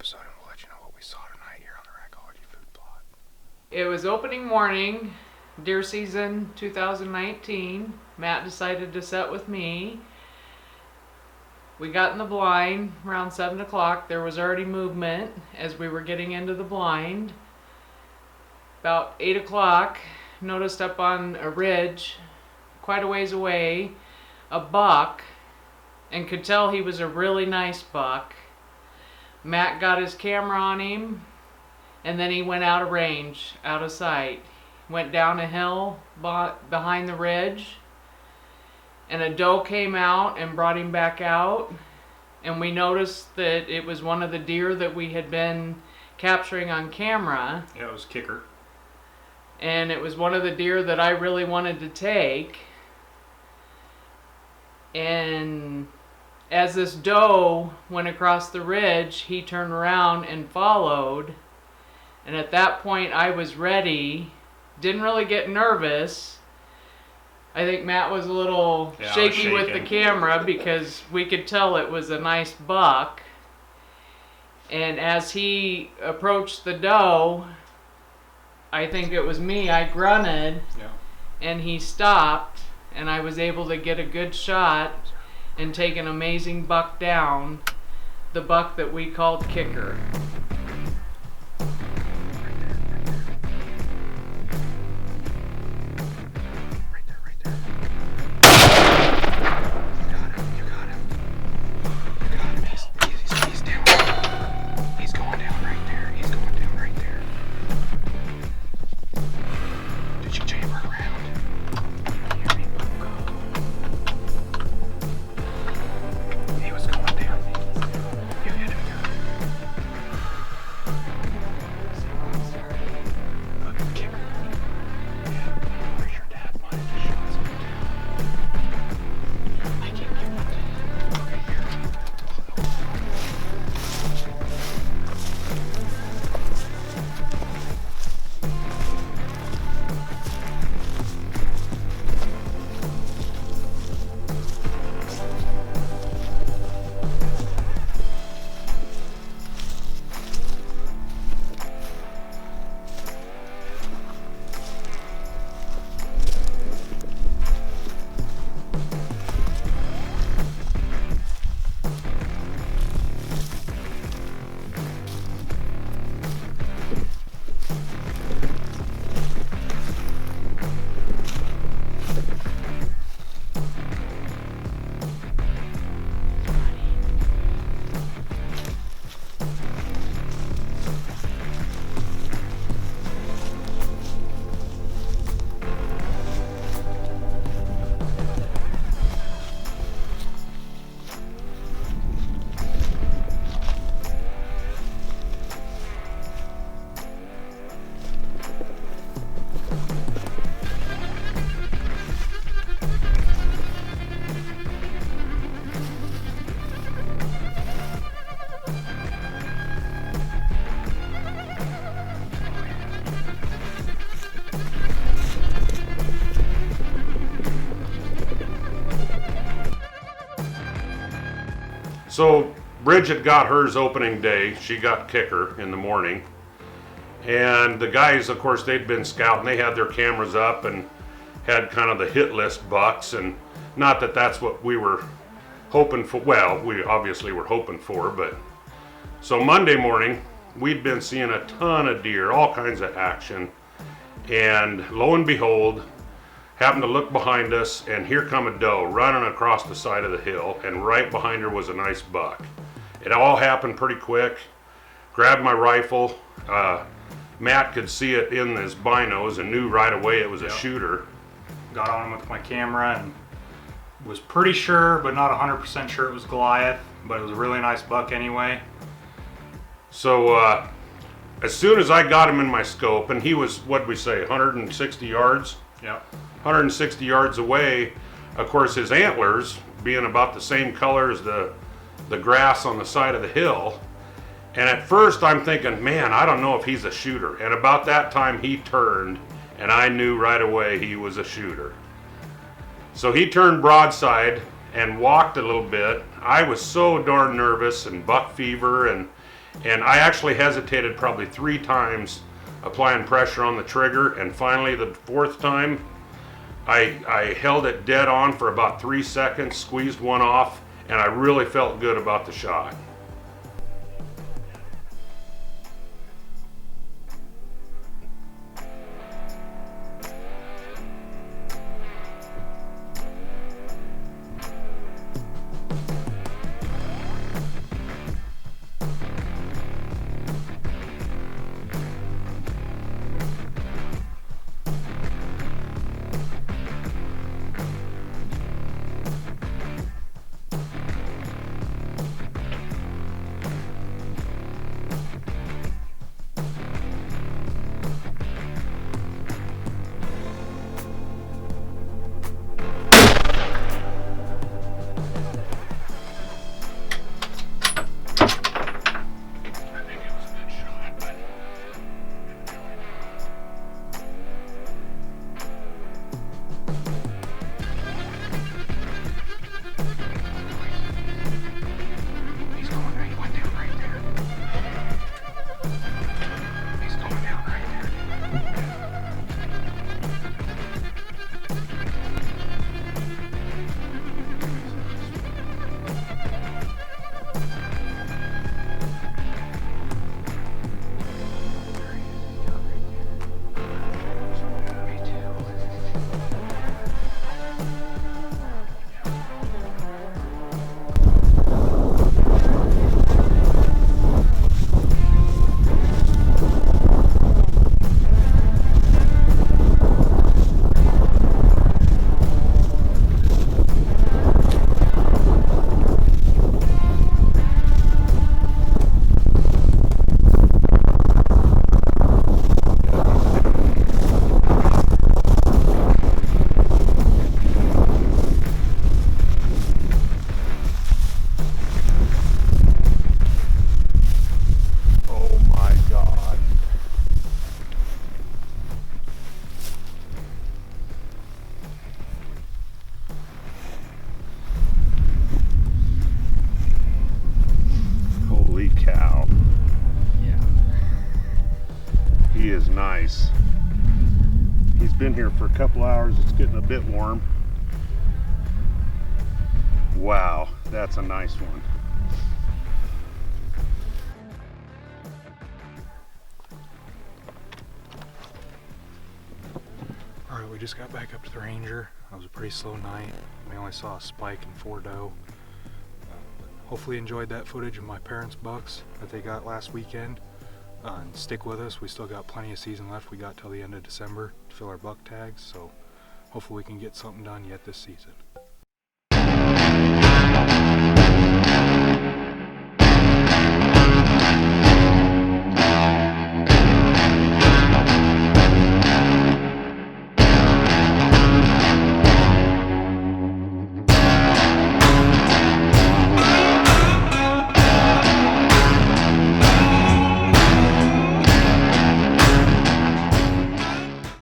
episode and we'll let you know what we saw tonight here on the Racology Food Plot. It was opening morning, deer season 2019. Matt decided to set with me. We got in the blind around 7 o'clock. There was already movement as we were getting into the blind. About 8 o'clock, noticed up on a ridge, quite a ways away, a buck, and could tell he was a really nice buck. Matt got his camera on him, and then he went out of range, out of sight. Went down a hill behind the ridge, and a doe came out and brought him back out, and we noticed that it was one of the deer that we had been capturing on camera. Yeah, it was Kicker. And it was one of the deer that I really wanted to take. And as this doe went across the ridge, he turned around and followed. And at that point I was ready. Didn't really get nervous. I think Matt was a little shaky with the camera because we could tell it was a nice buck. And as he approached the doe, I think it was me, I grunted, and he stopped, and I was able to get a good shot and take an amazing buck down, the buck that we called Kicker. So Bridget got hers opening day. She got Kicker in the morning. And the guys, of course, they'd been scouting. They had their cameras up and had kind of the hit list bucks. And not that that's what we were hoping for. Well, we obviously were hoping for. But so Monday morning, we'd been seeing a ton of deer, all kinds of action. And lo and behold, happened to look behind us, and here come a doe running across the side of the hill, and right behind her was a nice buck. It all happened pretty quick. Grabbed my rifle. Matt could see it in his binos and knew right away it was a shooter. Got on him with my camera and was pretty sure, but not 100% sure it was Goliath, but it was a really nice buck anyway. So as soon as I got him in my scope, and he was, what'd we say, 160 yards? Yep. 160 yards away. Of course, his antlers being about the same color as the grass on the side of the hill. And at first I'm thinking, man, I don't know if he's a shooter. And about that time he turned, and I knew right away he was a shooter. So he turned broadside and walked a little bit. I was so darn nervous and buck fever, and And I actually hesitated probably 3 times applying pressure on the trigger, and finally the 4th time, I held it dead on for about 3 seconds, squeezed one off, and I really felt good about the shot. Cow. Yeah. He is nice. He's been here for a couple hours. It's getting a bit warm. Wow, that's a nice one. Alright, we just got back up to the Ranger. It was a pretty slow night. We only saw a spike and 4 doe. Hopefully enjoyed that footage of my parents' bucks that they got last weekend. And stick with us. We still got plenty of season left. We got till the end of December to fill our buck tags. So hopefully we can get something done yet this season.